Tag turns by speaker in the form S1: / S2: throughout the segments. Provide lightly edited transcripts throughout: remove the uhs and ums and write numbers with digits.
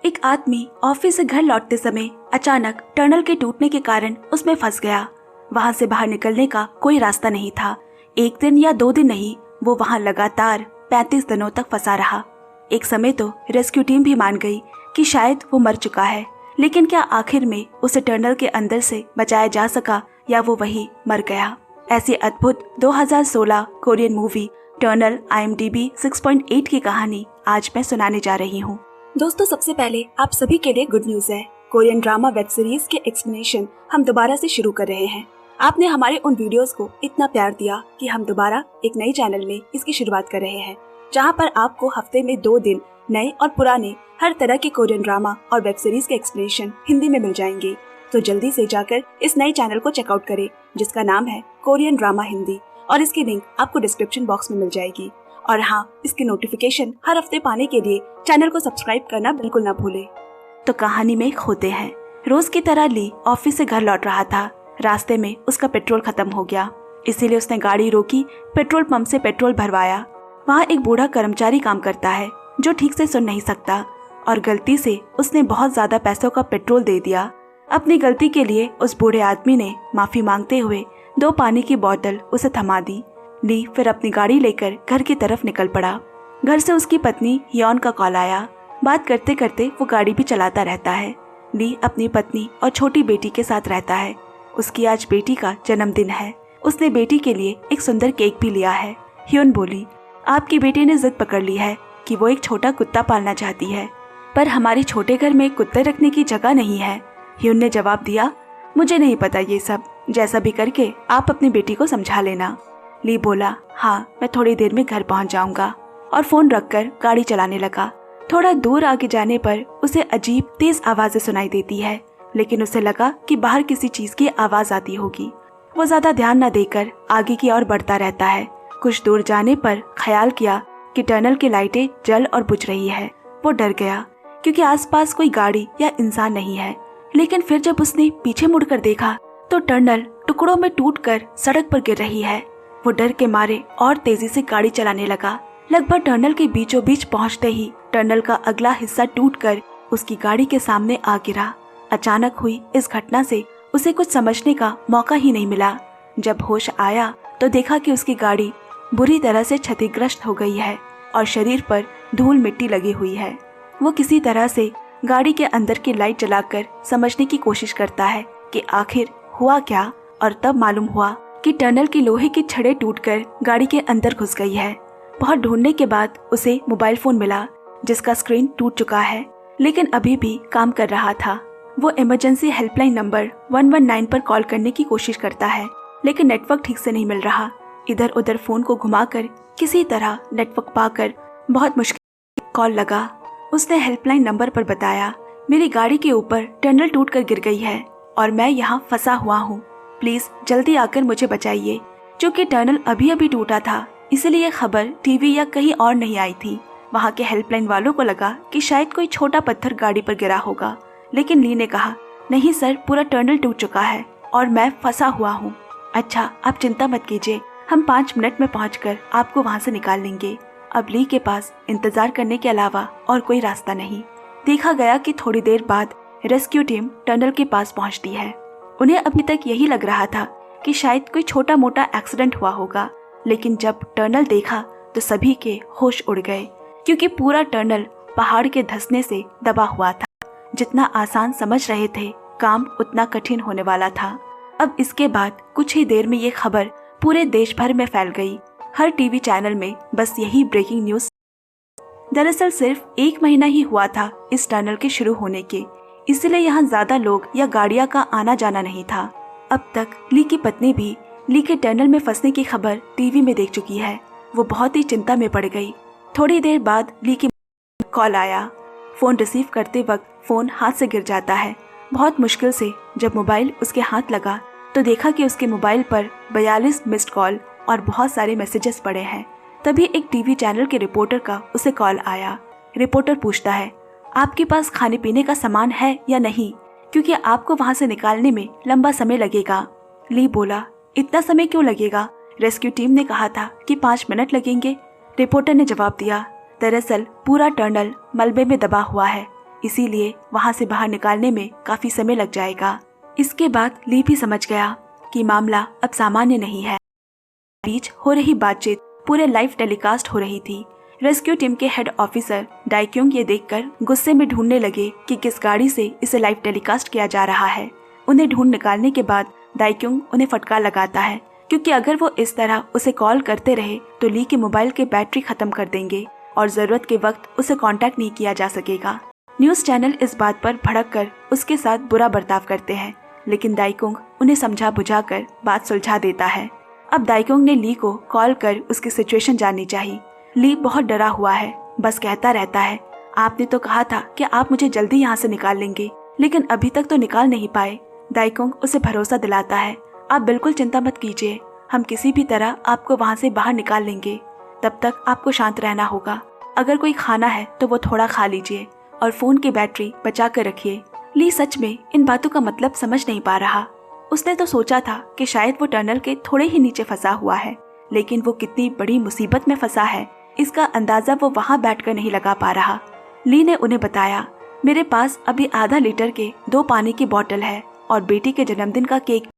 S1: एक आदमी ऑफिस से घर लौटते समय अचानक टनल के टूटने के कारण उसमें फंस गया। वहां से बाहर निकलने का कोई रास्ता नहीं था। 1 दिन या 2 दिन नहीं, वो वहां लगातार 35 दिनों तक फंसा रहा। एक समय तो रेस्क्यू टीम भी मान गई कि शायद वो मर चुका है, लेकिन क्या आखिर में उसे टनल के अंदर से बचाया जा सका या वो वही मर गया? ऐसी अद्भुत 2016 कोरियन मूवी टनल IMDb 6.8 की कहानी आज मैं सुनाने जा रही हूँ। दोस्तों, सबसे पहले आप सभी के लिए गुड न्यूज है। कोरियन ड्रामा वेब सीरीज के एक्सप्लेनेशन हम दोबारा से शुरू कर रहे हैं। आपने हमारे उन वीडियोस को इतना प्यार दिया कि हम दोबारा एक नई चैनल में इसकी शुरुआत कर रहे हैं, जहां पर आपको हफ्ते में 2 दिन नए और पुराने हर तरह के कोरियन ड्रामा और वेब सीरीज के एक्सप्लेनेशन हिंदी में मिल जाएंगे। तो जल्दी से जाकर इस नए चैनल को चेकआउट करें, जिसका नाम है कोरियन ड्रामा हिंदी, और इसकी लिंक आपको डिस्क्रिप्शन बॉक्स में मिल जाएगी। और हाँ, इसकी नोटिफिकेशन हर हफ्ते पाने के लिए चैनल को सब्सक्राइब करना बिल्कुल ना भूले। तो कहानी में होते हैं। रोज की तरह ली ऑफिस से घर लौट रहा था। रास्ते में उसका पेट्रोल खत्म हो गया, इसीलिए उसने गाड़ी रोकी, पेट्रोल पंप से पेट्रोल भरवाया। वहाँ एक बूढ़ा कर्मचारी काम करता है जो ठीक से सुन नहीं सकता, और गलती से उसने बहुत ज्यादा पैसों का पेट्रोल दे दिया। अपनी गलती के लिए उस बूढ़े आदमी ने माफी मांगते हुए 2 पानी की बोतल उसे थमा दी। ली फिर अपनी गाड़ी लेकर घर की तरफ निकल पड़ा। घर से उसकी पत्नी यॉन का कॉल आया। बात करते करते वो गाड़ी भी चलाता रहता है। ली अपनी पत्नी और छोटी बेटी के साथ रहता है। उसकी आज बेटी का जन्मदिन है। उसने बेटी के लिए एक सुंदर केक भी लिया है। ह्यून बोली, आपकी बेटी ने जिद पकड़ ली है कि वो एक छोटा कुत्ता पालना चाहती है, पर हमारे छोटे घर में कुत्ते रखने की जगह नहीं है। ह्यून ने जवाब दिया, मुझे नहीं पता ये सब, जैसा भी करके आप अपनी बेटी को समझा लेना। ली बोला, हाँ मैं थोड़ी देर में घर पहुंच जाऊंगा, और फोन रखकर गाड़ी चलाने लगा। थोड़ा दूर आगे जाने पर उसे अजीब तेज आवाजें सुनाई देती है, लेकिन उसे लगा कि बाहर किसी चीज की आवाज आती होगी। वो ज्यादा ध्यान न देकर आगे की ओर बढ़ता रहता है। कुछ दूर जाने पर ख्याल किया कि टनल की लाइटें जल और बुझ रही है। वो डर गया क्योंकि आसपास कोई गाड़ी या इंसान नहीं है, लेकिन फिर जब उसने पीछे मुड़कर देखा तो टनल टुकड़ों में टूटकर सड़क पर गिर रही है। वो डर के मारे और तेजी से गाड़ी चलाने लगा। लगभग टनल के बीचों बीच पहुंचते ही टनल का अगला हिस्सा टूटकर उसकी गाड़ी के सामने आ गिरा। अचानक हुई इस घटना से उसे कुछ समझने का मौका ही नहीं मिला। जब होश आया तो देखा कि उसकी गाड़ी बुरी तरह से क्षतिग्रस्त हो गई है और शरीर पर धूल मिट्टी लगी हुई है। वो किसी तरह से गाड़ी के अंदर की लाइट जलाकर समझने की कोशिश करता है कि आखिर हुआ क्या, और तब मालूम हुआ कि टनल की लोहे की छड़ें टूटकर गाड़ी के अंदर घुस गई है। बहुत ढूंढने के बाद उसे मोबाइल फोन मिला, जिसका स्क्रीन टूट चुका है लेकिन अभी भी काम कर रहा था। वो इमरजेंसी हेल्पलाइन नंबर 119 पर कॉल करने की कोशिश करता है, लेकिन नेटवर्क ठीक से नहीं मिल रहा। इधर उधर फोन को घुमाकर किसी तरह नेटवर्क पाकर बहुत मुश्किल कॉल लगा। उसने हेल्पलाइन नंबर पर बताया, मेरी गाड़ी के ऊपर टनल टूटकर गिर गई है और मैं यहाँ फंसा हुआ हूँ, प्लीज जल्दी आकर मुझे बचाइए। क्योंकि टनल अभी अभी टूटा था, इसलिए ये खबर टीवी या कहीं और नहीं आई थी। वहाँ के हेल्पलाइन वालों को लगा कि शायद कोई छोटा पत्थर गाड़ी पर गिरा होगा, लेकिन ली ने कहा, नहीं सर, पूरा टनल टूट चुका है और मैं फंसा हुआ हूँ। अच्छा, आप चिंता मत कीजिए, हम 5 मिनट में पहुंचकर आपको वहाँ से निकाल लेंगे। अब ली के पास इंतजार करने के अलावा और कोई रास्ता नहीं। देखा गया कि थोड़ी देर बाद रेस्क्यू टीम टनल के पास पहुंचती है। उन्हें अभी तक यही लग रहा था कि शायद कोई छोटा मोटा एक्सीडेंट हुआ होगा, लेकिन जब टनल देखा तो सभी के होश उड़ गए, क्योंकि पूरा टनल पहाड़ के धंसने से दबा हुआ था। जितना आसान समझ रहे थे, काम उतना कठिन होने वाला था। अब इसके बाद कुछ ही देर में ये खबर पूरे देश भर में फैल गई। हर टीवी चैनल में बस यही ब्रेकिंग न्यूज। दरअसल सिर्फ 1 महीना ही हुआ था इस टनल के शुरू होने के, इसलिए यहाँ ज्यादा लोग या गाड़ियाँ का आना जाना नहीं था। अब तक ली की पत्नी भी ली के टनल में फंसने की खबर टीवी में देख चुकी है। वो बहुत ही चिंता में पड़ गई। थोड़ी देर बाद ली की कॉल आया। फोन रिसीव करते वक्त फोन हाथ से गिर जाता है। बहुत मुश्किल से जब मोबाइल उसके हाथ लगा तो देखा कि उसके मोबाइल पर 42 मिस्ड कॉल और बहुत सारे मैसेजेस पड़े हैं। तभी एक टीवी चैनल के रिपोर्टर का उसे कॉल आया। रिपोर्टर पूछता है, आपके पास खाने पीने का सामान है या नहीं, क्योंकि आपको वहाँ से निकालने में लंबा समय लगेगा। ली बोला, इतना समय क्यों लगेगा? रेस्क्यू टीम ने कहा था कि 5 मिनट लगेंगे। रिपोर्टर ने जवाब दिया, दरअसल पूरा टनल मलबे में दबा हुआ है, इसीलिए वहाँ से बाहर निकालने में काफी समय लग जाएगा। इसके बाद ली भी समझ गया कि मामला अब सामान्य नहीं है। बीच हो रही बातचीत पूरे लाइव टेलीकास्ट हो रही थी। रेस्क्यू टीम के हेड ऑफिसर डाइक्योंग ये देखकर गुस्से में ढूंढने लगे कि किस गाड़ी से इसे लाइव टेलीकास्ट किया जा रहा है। उन्हें ढूंढ निकालने के बाद डाइक्योंग उन्हें फटकार लगाता है, क्योंकि अगर वो इस तरह उसे कॉल करते रहे तो ली के मोबाइल के बैटरी खत्म कर देंगे और जरूरत के वक्त उसे कांटेक्ट नहीं किया जा सकेगा। न्यूज चैनल इस बात पर भड़क कर उसके साथ बुरा बर्ताव करते हैं, लेकिन डाइक्योंग उन्हें समझा बुझाकर बात सुलझा देता है। अब डाइक्योंग ने ली को कॉल कर उसकी सिचुएशन जाननी चाहिए। ली बहुत डरा हुआ है, बस कहता रहता है, आपने तो कहा था कि आप मुझे जल्दी यहाँ से निकाल लेंगे, लेकिन अभी तक तो निकाल नहीं पाए। डाइक्योंग उसे भरोसा दिलाता है, आप बिल्कुल चिंता मत कीजिए, हम किसी भी तरह आपको वहाँ से बाहर निकाल लेंगे। तब तक आपको शांत रहना होगा। अगर कोई खाना है तो वो थोड़ा खा लीजिए और फोन की बैटरी बचा कर रखिए। ली सच में इन बातों का मतलब समझ नहीं पा रहा। उसने तो सोचा था कि शायद वो टनल के थोड़े ही नीचे फंसा हुआ है, लेकिन वो कितनी बड़ी मुसीबत में फंसा है इसका अंदाजा वो वहाँ बैठकर नहीं लगा पा रहा। ली ने उन्हें बताया, मेरे पास अभी आधा लीटर के 2 पानी की बोतल है और बेटी के जन्मदिन का केक।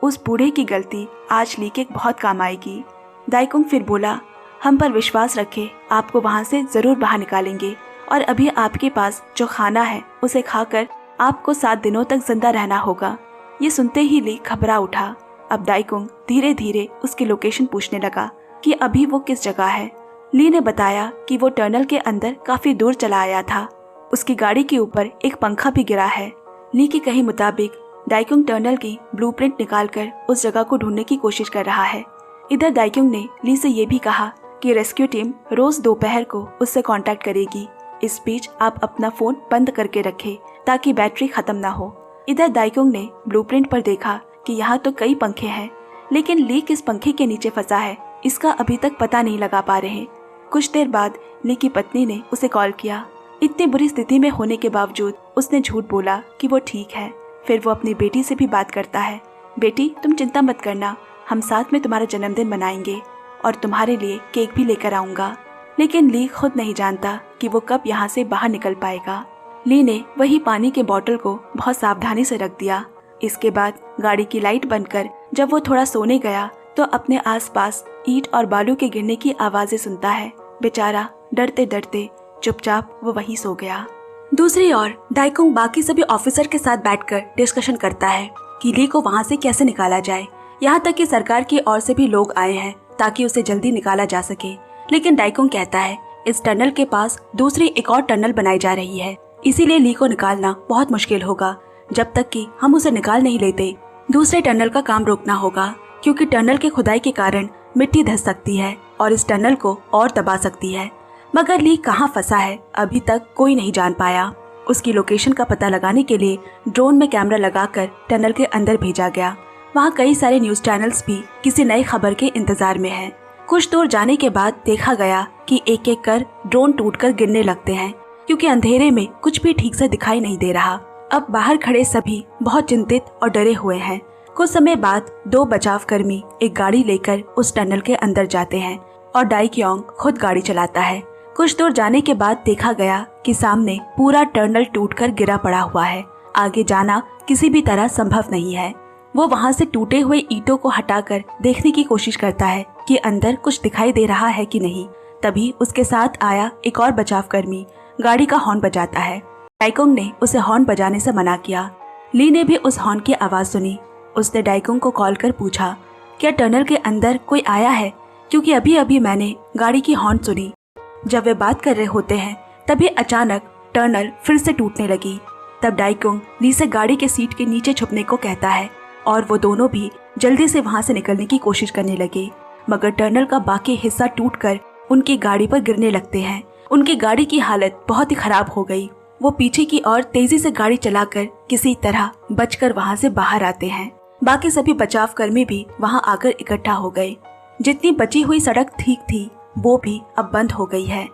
S1: उस बूढ़े की गलती आज ली के बहुत काम आएगी। डाइक्योंग फिर बोला, हम पर विश्वास रखें, आपको वहाँ से जरूर बाहर निकालेंगे और अभी आपके पास जो खाना है उसे खाकर आपको 7 दिनों तक जिंदा रहना होगा। ये सुनते ही ली घबरा उठा। अब डाइक्योंग धीरे धीरे उसकी लोकेशन पूछने लगा कि अभी वो किस जगह है। ली ने बताया कि वो टनल के अंदर काफी दूर चला आया था। उसकी गाड़ी के ऊपर एक पंखा भी गिरा है। ली के कहे मुताबिक डाइक्योंग टनल की ब्लूप्रिंट निकालकर उस जगह को ढूंढने की कोशिश कर रहा है। इधर डाइक्योंग ने ली से ये भी कहा कि रेस्क्यू टीम रोज दोपहर को उससे कांटेक्ट करेगी। इस बीच आप अपना फोन बंद करके रखें ताकि बैटरी खत्म ना हो। इधर डाइक्योंग ने ब्लूप्रिंट पर देखा कि यहाँ तो कई पंखे हैं, लेकिन ली किस पंखे के नीचे फंसा है इसका अभी तक पता नहीं लगा पा रहे। कुछ देर बाद ली की पत्नी ने उसे कॉल किया। इतनी बुरी स्थिति में होने के बावजूद उसने झूठ बोला कि वो ठीक है। फिर वो अपनी बेटी से भी बात करता है, बेटी तुम चिंता मत करना, हम साथ में तुम्हारा जन्मदिन मनाएंगे और तुम्हारे लिए केक भी लेकर आऊंगा। लेकिन ली खुद नहीं जानता कि वो कब यहाँ से बाहर निकल पाएगा। ली ने वही पानी के बोतल को बहुत सावधानी से रख दिया। इसके बाद गाड़ी की लाइट बंद कर जब वो थोड़ा सोने गया तो अपने आसपास ईंट और बालू के गिरने की आवाजें सुनता है। बेचारा डरते डरते चुपचाप वो वहीं सो गया। दूसरी ओर डाइक्योंग बाकी सभी ऑफिसर के साथ बैठकर डिस्कशन करता है कि ली को वहाँ से कैसे निकाला जाए। यहाँ तक कि सरकार की ओर से भी लोग आए हैं ताकि उसे जल्दी निकाला जा सके। लेकिन डाइक्योंग कहता है, इस टनल के पास दूसरी एक और टनल बनाई जा रही है, इसीलिए ली को निकालना बहुत मुश्किल होगा। जब तक कि हम उसे निकाल नहीं लेते दूसरे टनल का काम रोकना होगा, क्योंकि टनल के खुदाई के कारण मिट्टी धंस सकती है और इस टनल को और दबा सकती है। मगर ली कहाँ फंसा है अभी तक कोई नहीं जान पाया। उसकी लोकेशन का पता लगाने के लिए ड्रोन में कैमरा लगाकर टनल के अंदर भेजा गया। वहाँ कई सारे न्यूज चैनल्स भी किसी नई खबर के इंतजार में हैं। कुछ दूर जाने के बाद देखा गया कि एक एक कर ड्रोन टूटकर गिरने लगते हैं, क्योंकि अंधेरे में कुछ भी ठीक से दिखाई नहीं दे रहा। अब बाहर खड़े सभी बहुत चिंतित और डरे हुए हैं। कुछ समय बाद 2 बचाव कर्मी एक गाड़ी लेकर उस टनल के अंदर जाते हैं और डाइक्योंग खुद गाड़ी चलाता है। कुछ दूर जाने के बाद देखा गया कि सामने पूरा टनल टूटकर गिरा पड़ा हुआ है। आगे जाना किसी भी तरह संभव नहीं है। वो वहाँ से टूटे हुए ईंटों को हटाकर देखने की कोशिश करता है कि अंदर कुछ दिखाई दे रहा है कि नहीं। तभी उसके साथ आया एक और बचाव कर्मी गाड़ी का हॉर्न बजाता है। डाइक्योंग ने उसे हॉर्न बजाने से मना किया। ली ने भी उस हॉर्न की आवाज सुनी। उसने डाइक्योंग को कॉल कर पूछा, क्या टनल के अंदर कोई आया है, क्योंकि अभी अभी मैंने गाड़ी की हॉर्न सुनी। जब वे बात कर रहे होते हैं तभी अचानक टनल फिर से टूटने लगी। तब डाइक्योंग ली से गाड़ी के सीट के नीचे छुपने को कहता है और वो दोनों भी जल्दी से वहां से निकलने की कोशिश करने लगे। मगर टनल का बाकी हिस्सा टूटकर उनकी गाड़ी पर गिरने लगते हैं। उनकी गाड़ी की हालत बहुत ही खराब हो गई। वो पीछे की ओर तेजी से गाड़ी चलाकर किसी तरह बचकर वहां से बाहर आते हैं। बाकी सभी बचाव कर्मी भी वहां आकर इकट्ठा हो गए। जितनी बची हुई सड़क ठीक थी वो भी अब बंद हो गई है।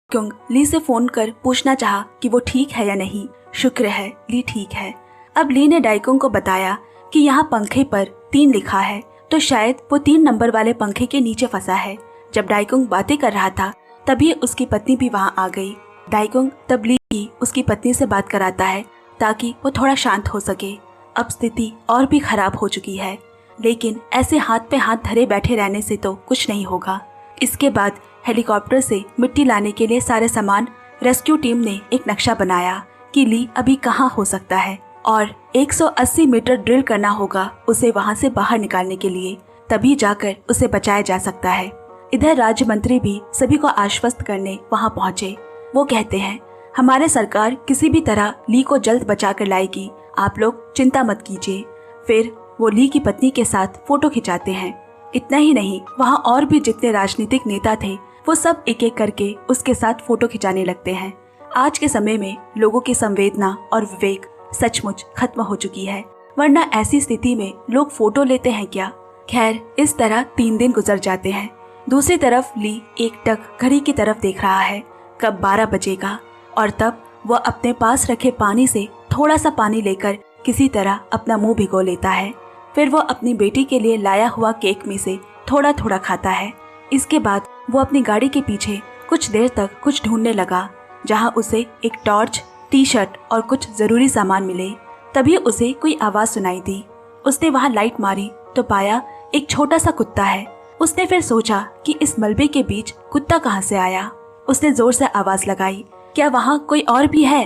S1: क्योंग ली से फोन कर पूछना चाहा कि वो ठीक है या नहीं। शुक्र है ली ठीक है। अब ली ने डाइक्योंग को बताया कि यहाँ पंखे पर 3 लिखा है, तो शायद वो 3 नंबर वाले पंखे के नीचे फंसा है। जब डाइक्योंग बातें कर रहा था तभी उसकी पत्नी भी वहाँ आ गई। डाइक्योंग तब ली की उसकी पत्नी से बात कराता है ताकि वो थोड़ा शांत हो सके। अब स्थिति और भी खराब हो चुकी है, लेकिन ऐसे हाथ पे हाथ धरे बैठे रहने से तो कुछ नहीं होगा। इसके बाद हेलीकॉप्टर से मिट्टी लाने के लिए सारे सामान रेस्क्यू टीम ने एक नक्शा बनाया कि ली अभी कहाँ हो सकता है और 180 मीटर ड्रिल करना होगा उसे वहाँ से बाहर निकालने के लिए, तभी जाकर उसे बचाया जा सकता है। इधर राज्य मंत्री भी सभी को आश्वस्त करने वहाँ पहुँचे। वो कहते हैं हमारे सरकार किसी भी तरह ली को जल्द बचा कर लाएगी, आप लोग चिंता मत कीजिए। फिर वो ली की पत्नी के साथ फोटो खिंचाते हैं। इतना ही नहीं, वहाँ और भी जितने राजनीतिक नेता थे वो सब एक एक करके उसके साथ फोटो खिंचाने लगते हैं। आज के समय में लोगों की संवेदना और विवेक सचमुच खत्म हो चुकी है, वरना ऐसी स्थिति में लोग फोटो लेते हैं क्या। खैर, इस तरह 3 दिन गुजर जाते हैं। दूसरी तरफ ली एकटक घड़ी की तरफ देख रहा है कब 12 बजेगा, और तब वह अपने पास रखे पानी से थोड़ा सा पानी लेकर किसी तरह अपना मुंह भिगो लेता है। फिर वो अपनी बेटी के लिए लाया हुआ केक में से थोड़ा थोड़ा खाता है। इसके बाद वो अपनी गाड़ी के पीछे कुछ देर तक कुछ ढूंढने लगा, जहाँ उसे एक टॉर्च, टी-शर्ट और कुछ जरूरी सामान मिले। तभी उसे कोई आवाज सुनाई दी। उसने वहाँ लाइट मारी तो पाया एक छोटा सा कुत्ता है। उसने फिर सोचा कि इस मलबे के बीच कुत्ता कहाँ से आया। उसने जोर से आवाज लगाई, क्या वहाँ कोई और भी है?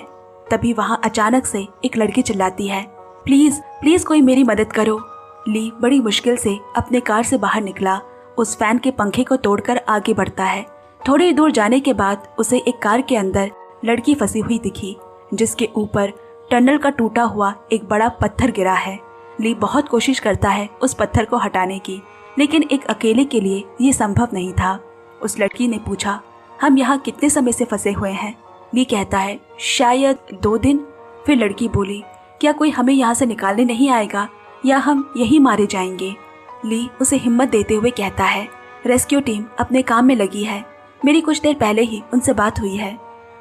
S1: तभी वहाँ अचानक से एक लड़की चिल्लाती है, प्लीज प्लीज कोई मेरी मदद करो। ली बड़ी मुश्किल से अपने कार से बाहर निकला। उस फैन के पंखे को तोड़कर आगे बढ़ता है। थोड़ी दूर जाने के बाद उसे एक कार के अंदर लड़की फंसी हुई दिखी, जिसके ऊपर टनल का टूटा हुआ एक बड़ा पत्थर गिरा है। ली बहुत कोशिश करता है उस पत्थर को हटाने की, लेकिन एक अकेले के लिए ये संभव नहीं था। उस लड़की ने पूछा, हम यहाँ कितने समय से फंसे हुए हैं? ली कहता है, शायद 2 दिन। फिर लड़की बोली, क्या कोई हमें यहाँ से निकालने नहीं आएगा या हम यहीं मारे जाएंगे? ली उसे हिम्मत देते हुए कहता है, रेस्क्यू टीम अपने काम में लगी है, मेरी कुछ देर पहले ही उनसे बात हुई है।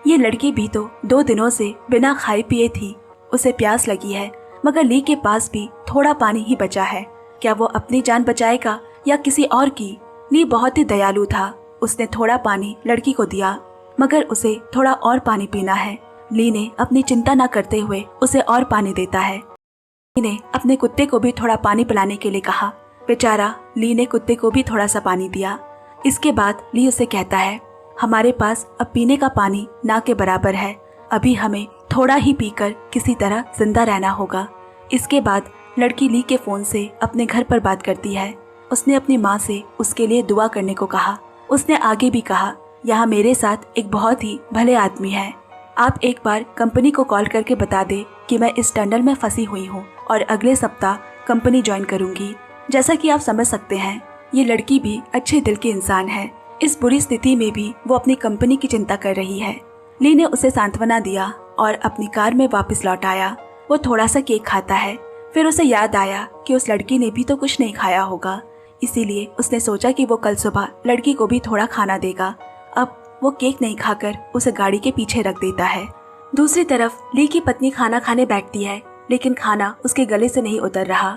S1: ये लड़की भी तो 2 दिनों से बिना खाए पिए थी। उसे प्यास लगी है, मगर ली के पास भी थोड़ा पानी ही बचा है। क्या वो अपनी जान बचाएगा या किसी और की? ली बहुत ही दयालु था। उसने थोड़ा पानी लड़की को दिया, मगर उसे थोड़ा और पानी पीना है। ली ने अपनी चिंता न करते हुए उसे और पानी देता है। ली ने अपने कुत्ते को भी थोड़ा पानी पिलाने के लिए कहा। बेचारा ली ने कुत्ते को भी थोड़ा सा पानी दिया। इसके बाद ली उसे कहता है, हमारे पास अब पीने का पानी ना के बराबर है, अभी हमें थोड़ा ही पीकर किसी तरह जिंदा रहना होगा। इसके बाद लड़की ली के फोन से अपने घर पर बात करती है। उसने अपनी माँ से उसके लिए दुआ करने को कहा। उसने आगे भी कहा, यहाँ मेरे साथ एक बहुत ही भले आदमी है, आप एक बार कंपनी को कॉल करके बता दे कि मैं इस टनल में फंसी हुई हूँ और अगले सप्ताह कंपनी ज्वाइन करूंगी। जैसा कि आप समझ सकते हैं, ये लड़की भी अच्छे दिल की इंसान है। इस बुरी स्थिति में भी वो अपनी कंपनी की चिंता कर रही है। ली ने उसे सांत्वना दिया और अपनी कार में वापस लौट आया। वो थोड़ा सा केक खाता है। फिर उसे याद आया कि उस लड़की ने भी तो कुछ नहीं खाया होगा, इसीलिए उसने सोचा कि वो कल सुबह लड़की को भी थोड़ा खाना देगा। अब वो केक नहीं खाकर उसे गाड़ी के पीछे रख देता है। दूसरी तरफ ली की पत्नी खाना खाने बैठती है, लेकिन खाना उसके गले से नहीं उतर रहा।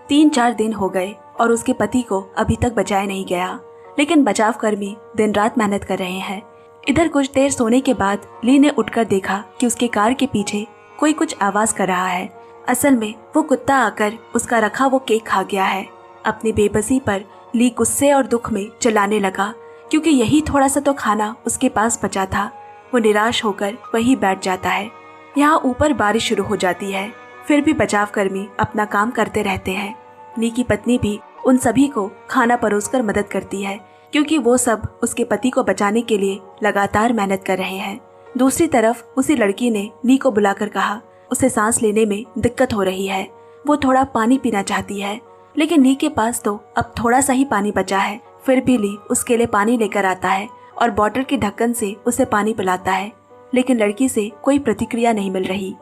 S1: 3-4 दिन हो गए और उसके पति को अभी तक बचाया नहीं गया, लेकिन बचाव कर्मी दिन रात मेहनत कर रहे हैं। इधर कुछ देर सोने के बाद ली ने उठकर देखा कि उसके कार के पीछे कोई कुछ आवाज कर रहा है। असल में वो कुत्ता आकर उसका रखा वो केक खा गया है। अपनी बेबसी पर ली गुस्से और दुख में चिल्लाने लगा, क्योंकि यही थोड़ा सा तो खाना उसके पास बचा था। वो निराश होकर वहीं बैठ जाता है। यहाँ ऊपर बारिश शुरू हो जाती है, फिर भी बचाव कर्मी अपना काम करते रहते हैं। ली की पत्नी भी उन सभी को खाना परोसकर मदद करती है, क्योंकि वो सब उसके पति को बचाने के लिए लगातार मेहनत कर रहे हैं। दूसरी तरफ उसी लड़की ने ली को बुलाकर कहा, उसे सांस लेने में दिक्कत हो रही है, वो थोड़ा पानी पीना चाहती है, लेकिन ली के पास तो अब थोड़ा सा ही पानी बचा है। फिर भी ली उसके लिए पानी लेकर आता है और बोतल के ढक्कन से उसे पानी पिलाता है, लेकिन लड़की से कोई प्रतिक्रिया नहीं मिल रही।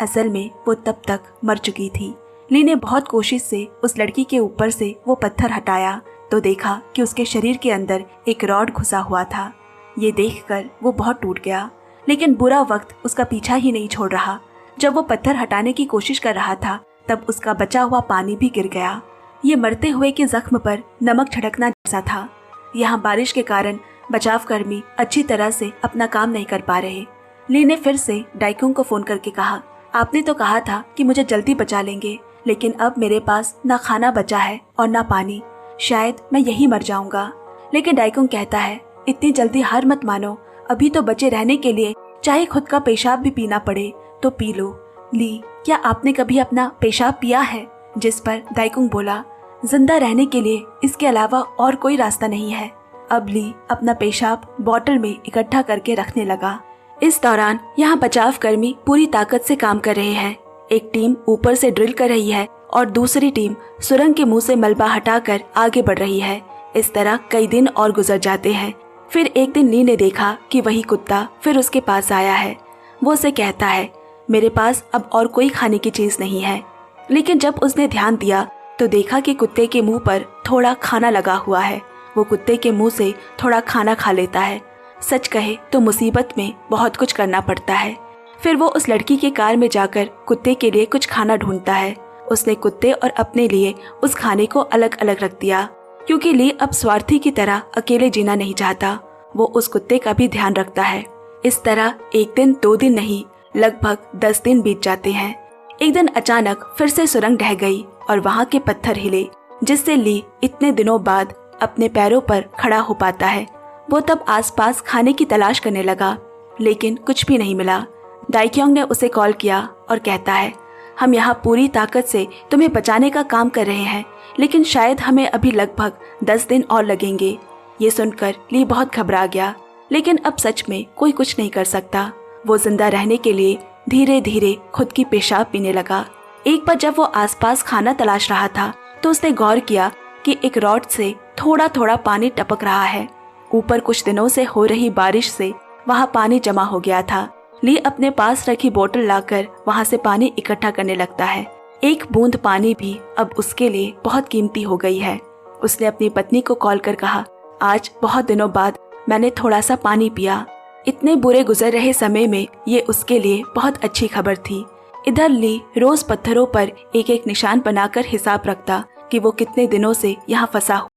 S1: असल में वो तब तक मर चुकी थी। ली ने बहुत कोशिश से उस लड़की के ऊपर से वो पत्थर हटाया तो देखा कि उसके शरीर के अंदर एक रॉड घुसा हुआ था। ये देखकर वो बहुत टूट गया, लेकिन बुरा वक्त उसका पीछा ही नहीं छोड़ रहा। जब वो पत्थर हटाने की कोशिश कर रहा था, तब उसका बचा हुआ पानी भी गिर गया। ये मरते हुए के जख्म पर नमक छिड़कना जैसा था। यहाँ बारिश के कारण बचाव कर्मी अच्छी तरह से अपना काम नहीं कर पा रहे। ली ने फिर से डाइकुंग को फोन करके कहा, आपने तो कहा था कि मुझे जल्दी बचा लेंगे, लेकिन अब मेरे पास ना खाना बचा है और ना पानी, शायद मैं यही मर जाऊंगा। लेकिन डाइकुंग कहता है, इतनी जल्दी हार मत मानो, अभी तो बचे रहने के लिए चाहे खुद का पेशाब भी पीना पड़े तो पी लो। ली, क्या आपने कभी अपना पेशाब पिया है? जिस पर डाइकुंग बोला, जिंदा रहने के लिए इसके अलावा और कोई रास्ता नहीं है। अब ली अपना पेशाब बोतल में इकट्ठा करके रखने लगा। इस दौरान यहाँ बचाव कर्मी पूरी ताकत से काम कर रहे हैं। एक टीम ऊपर से ड्रिल कर रही है और दूसरी टीम सुरंग के मुंह से मलबा हटाकर आगे बढ़ रही है। इस तरह कई दिन और गुजर जाते हैं। फिर एक दिन ली ने देखा कि वही कुत्ता फिर उसके पास आया है। वो उसे कहता है, मेरे पास अब और कोई खाने की चीज नहीं है। लेकिन जब उसने ध्यान दिया तो देखा कि कुत्ते के मुंह पर थोड़ा खाना लगा हुआ है। वो कुत्ते के मुंह से थोड़ा खाना खा लेता है। सच कहे तो मुसीबत में बहुत कुछ करना पड़ता है। फिर वो उस लड़की के कार में जाकर कुत्ते के लिए कुछ खाना ढूंढता है। उसने कुत्ते और अपने लिए उस खाने को अलग अलग रख दिया, क्योंकि ली अब स्वार्थी की तरह अकेले जीना नहीं चाहता। वो उस कुत्ते का भी ध्यान रखता है। इस तरह एक दिन 2 दिन नहीं, लगभग 10 दिन बीत जाते हैं। एक दिन अचानक फिर से सुरंग ढह गई और वहाँ के पत्थर हिले, जिससे ली इतने दिनों बाद अपने पैरों पर खड़ा हो पाता है। वो तब आसपास खाने की तलाश करने लगा, लेकिन कुछ भी नहीं मिला। डाइक्योंग ने उसे कॉल किया और कहता है, हम यहाँ पूरी ताकत से तुम्हें बचाने का काम कर रहे हैं, लेकिन शायद हमें अभी लगभग 10 दिन और लगेंगे। ये सुनकर ली बहुत घबरा गया, लेकिन अब सच में कोई कुछ नहीं कर सकता। वो जिंदा रहने के लिए धीरे धीरे खुद की पेशाब पीने लगा। एक बार जब वो आसपास खाना तलाश रहा था तो उसने गौर किया कि एक रॉड से थोड़ा थोड़ा पानी टपक रहा है। ऊपर कुछ दिनों से हो रही बारिश से वहाँ पानी जमा हो गया था। ली अपने पास रखी बोतल लाकर वहाँ से पानी इकट्ठा करने लगता है। एक बूंद पानी भी अब उसके लिए बहुत कीमती हो गई है। उसने अपनी पत्नी को कॉल कर कहा, आज बहुत दिनों बाद मैंने थोड़ा सा पानी पिया। इतने बुरे गुजर रहे समय में ये उसके लिए बहुत अच्छी खबर थी। इधर ली रोज पत्थरों पर एक एक निशान बनाकर हिसाब रखता कि वो कितने दिनों से यहाँ फंसा हुआ।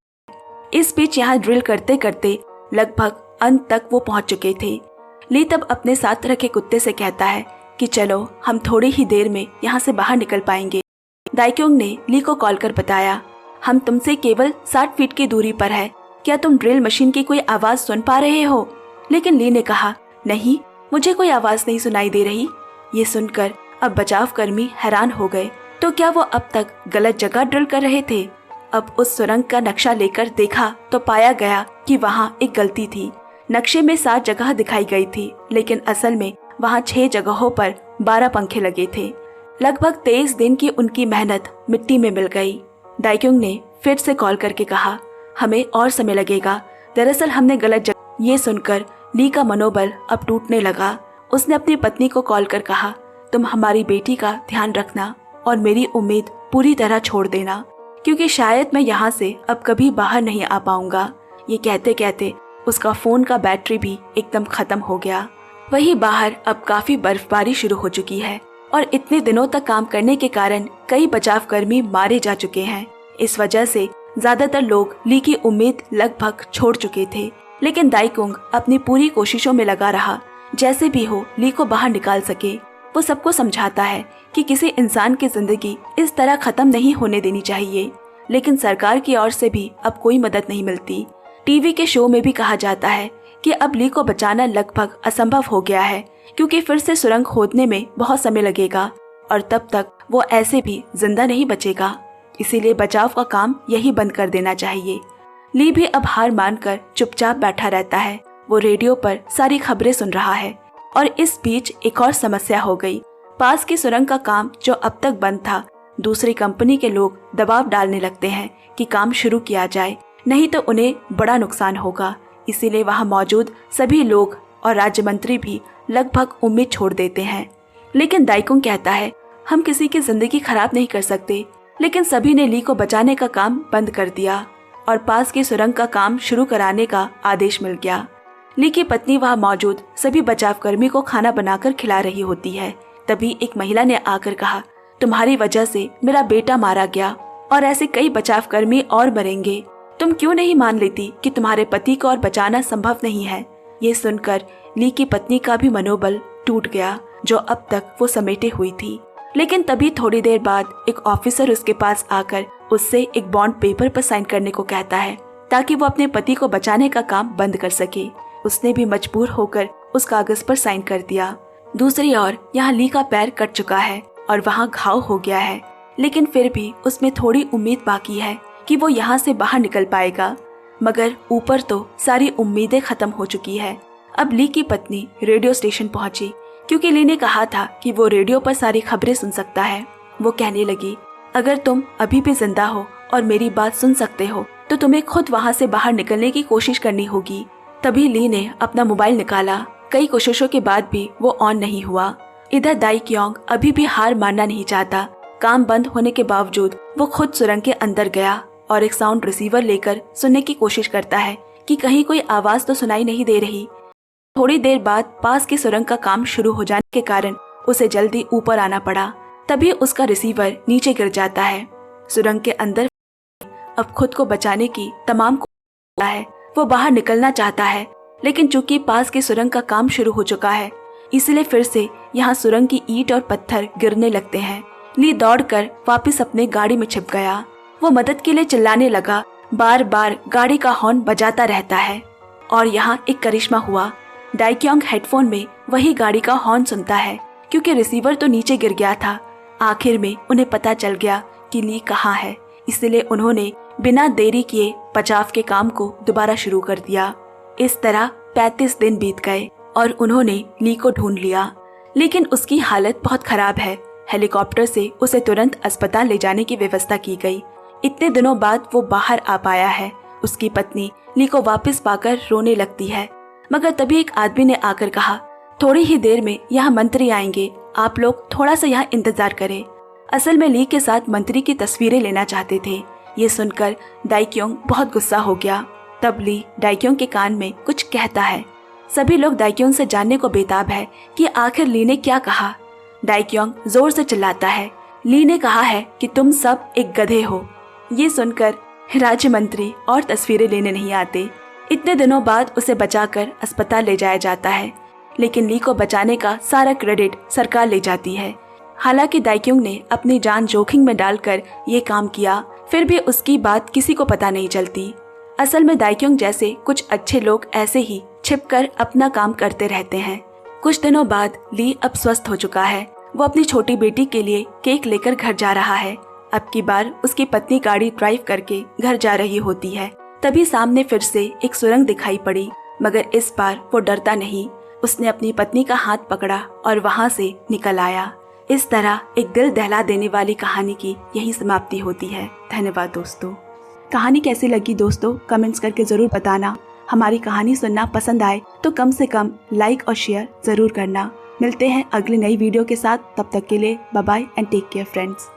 S1: इस बीच यहाँ ड्रिल करते करते लगभग अंत तक वो पहुँच चुके थे। ली तब अपने साथ रखे कुत्ते से कहता है कि चलो हम थोड़ी ही देर में यहाँ से बाहर निकल पाएंगे। डाइक्योंग ने ली को कॉल कर बताया, हम तुमसे केवल 60 फीट की दूरी पर है, क्या तुम ड्रिल मशीन की कोई आवाज सुन पा रहे हो? लेकिन ली ने कहा, नहीं, मुझे कोई आवाज नहीं सुनाई दे रही। ये सुनकर अब बचाव कर्मी हैरान हो गए। तो क्या वो अब तक गलत जगह ड्रिल कर रहे थे? अब उस सुरंग का नक्शा लेकर देखा तो पाया गया कि वहाँ एक गलती थी। नक्शे में 7 जगह दिखाई गई थी, लेकिन असल में वहाँ 6 जगहों पर 12 पंखे लगे थे। लगभग 23 दिन की उनकी मेहनत मिट्टी में मिल गई। डाइक्योंग ने फिर से कॉल करके कहा, हमें और समय लगेगा, दरअसल हमने गलत जगह। ये सुनकर ली का मनोबल अब टूटने लगा। उसने अपनी पत्नी को कॉल कर कहा, तुम हमारी बेटी का ध्यान रखना और मेरी उम्मीद पूरी तरह छोड़ देना, क्योंकि शायद मैं यहाँ से अब कभी बाहर नहीं आ पाऊंगा। ये कहते कहते उसका फोन का बैटरी भी एकदम खत्म हो गया। वहीं बाहर अब काफी बर्फबारी शुरू हो चुकी है और इतने दिनों तक काम करने के कारण कई बचाव कर्मी मारे जा चुके हैं। इस वजह से ज्यादातर लोग ली की उम्मीद लगभग छोड़ चुके थे, लेकिन डाइक्योंग अपनी पूरी कोशिशों में लगा रहा, जैसे भी हो ली को बाहर निकाल सके। वो सबको समझाता है कि किसी इंसान की जिंदगी इस तरह खत्म नहीं होने देनी चाहिए, लेकिन सरकार की ओर से भी अब कोई मदद नहीं मिलती। टीवी के शो में भी कहा जाता है कि अब ली को बचाना लगभग असंभव हो गया है, क्योंकि फिर से सुरंग खोदने में बहुत समय लगेगा और तब तक वो ऐसे भी जिंदा नहीं बचेगा। इसीलिए बचाव का काम यही बंद कर देना चाहिए। ली भी अब हार मानकर चुपचाप बैठा रहता है। वो रेडियो पर सारी खबरें सुन रहा है और इस बीच एक और समस्या हो गई। पास की सुरंग का काम जो अब तक बंद था, दूसरी कंपनी के लोग दबाव डालने लगते हैं कि काम शुरू किया जाए, नहीं तो उन्हें बड़ा नुकसान होगा। इसीलिए वहाँ मौजूद सभी लोग और राज्य मंत्री भी लगभग उम्मीद छोड़ देते हैं। लेकिन डाइक्योंग कहता है, हम किसी की जिंदगी खराब नहीं कर सकते। लेकिन सभी ने ली को बचाने का काम बंद कर दिया और पास की सुरंग का काम शुरू कराने का आदेश मिल गया। ली की पत्नी वहाँ मौजूद सभी बचाव कर्मी को खाना बनाकर खिला रही होती है। तभी एक महिला ने आकर कहा, तुम्हारी वजह से मेरा बेटा मारा गया और ऐसे कई बचाव कर्मी और मरेंगे। तुम क्यों नहीं मान लेती कि तुम्हारे पति को और बचाना संभव नहीं है? ये सुनकर ली की पत्नी का भी मनोबल टूट गया जो अब तक वो समेटे हुई थी। लेकिन तभी थोड़ी देर बाद एक ऑफिसर उसके पास आकर उससे एक बॉन्ड पेपर पर साइन करने को कहता है ताकि वो अपने पति को बचाने का काम बंद कर सके। उसने भी मजबूर होकर उस कागज पर साइन कर दिया। दूसरी ओर यहाँ ली का पैर कट चुका है और वहाँ घाव हो गया है, लेकिन फिर भी उसमें थोड़ी उम्मीद बाकी है कि वो यहाँ से बाहर निकल पाएगा। मगर ऊपर तो सारी उम्मीदें खत्म हो चुकी है। अब ली की पत्नी रेडियो स्टेशन पहुंची क्योंकि ली ने कहा था कि वो रेडियो पर सारी खबरें सुन सकता है। वो कहने लगी, अगर तुम अभी भी जिंदा हो और मेरी बात सुन सकते हो तो तुम्हें खुद वहाँ से बाहर निकलने की कोशिश करनी होगी। तभी ली ने अपना मोबाइल निकाला। कई कोशिशों के बाद भी वो ऑन नहीं हुआ। इधर दाई क्योंग अभी भी हार मानना नहीं चाहता। काम बंद होने के बावजूद वो खुद सुरंग के अंदर गया और एक साउंड रिसीवर लेकर सुनने की कोशिश करता है कि कहीं कोई आवाज तो सुनाई नहीं दे रही। थोड़ी देर बाद पास की सुरंग का काम शुरू हो जाने के कारण उसे जल्दी ऊपर आना पड़ा। तभी उसका रिसीवर नीचे गिर जाता है। सुरंग के अंदर अब खुद को बचाने की तमाम कोशिश है। वो बाहर निकलना चाहता है, लेकिन चूंकि पास की सुरंग का काम शुरू हो चुका है इसलिए फिर से यहाँ सुरंग की ईंट और पत्थर गिरने लगते हैं। ली दौड़कर वापस अपने गाड़ी में छिप गया। वो मदद के लिए चिल्लाने लगा। बार बार गाड़ी का हॉर्न बजाता रहता है और यहाँ एक करिश्मा हुआ। दाई क्योंग हेडफोन में वही गाड़ी का हॉर्न सुनता है क्योंकि रिसीवर तो नीचे गिर गया था। आखिर में उन्हें पता चल गया कि ली कहाँ है, इसलिए उन्होंने बिना देरी किए बचाव के काम को दोबारा शुरू कर दिया। इस तरह 35 दिन बीत गए और उन्होंने ली को ढूंढ लिया, लेकिन उसकी हालत बहुत खराब है। हेलीकॉप्टर से उसे तुरंत अस्पताल ले जाने की व्यवस्था की गई। इतने दिनों बाद वो बाहर आ पाया है। उसकी पत्नी ली को वापस पाकर रोने लगती है, मगर तभी एक आदमी ने आकर कहा, थोड़ी ही देर में यहाँ मंत्री आएंगे, आप लोग थोड़ा सा यहाँ इंतजार करें। असल में ली के साथ मंत्री की तस्वीरें लेना चाहते थे। ये सुनकर दाई क्योंग बहुत गुस्सा हो गया। तब ली दाई क्योंग के कान में कुछ कहता है। सभी लोग दाई क्योंग से जानने को बेताब है कि आखिर ली ने क्या कहा। दाई क्योंग जोर से चिल्लाता है, ली ने कहा है कि तुम सब एक गधे हो। ये सुनकर राज्य मंत्री और तस्वीरें लेने नहीं आते। इतने दिनों बाद उसे बचाकर अस्पताल ले जाया जाता है, लेकिन ली को बचाने का सारा क्रेडिट सरकार ले जाती है। हालांकि दाई क्योंग ने अपनी जान जोखिम में डालकर ये काम किया, फिर भी उसकी बात किसी को पता नहीं चलती। असल में दाई क्योंग जैसे कुछ अच्छे लोग ऐसे ही छिपकर अपना काम करते रहते हैं। कुछ दिनों बाद ली अब स्वस्थ हो चुका है। वो अपनी छोटी बेटी के लिए केक लेकर घर जा रहा है। अब की बार उसकी पत्नी गाड़ी ड्राइव करके घर जा रही होती है। तभी सामने फिर से एक सुरंग दिखाई पड़ी, मगर इस बार वो डरता नहीं। उसने अपनी पत्नी का हाथ पकड़ा और वहाँ से निकल आया। इस तरह एक दिल दहला देने वाली कहानी की यही समाप्ति होती है। धन्यवाद दोस्तों। कहानी कैसी लगी दोस्तों कमेंट्स करके जरूर बताना। हमारी कहानी सुनना पसंद आए तो कम से कम लाइक और शेयर जरूर करना। मिलते हैं अगली नई वीडियो के साथ। तब तक के लिए bye bye and take care friends.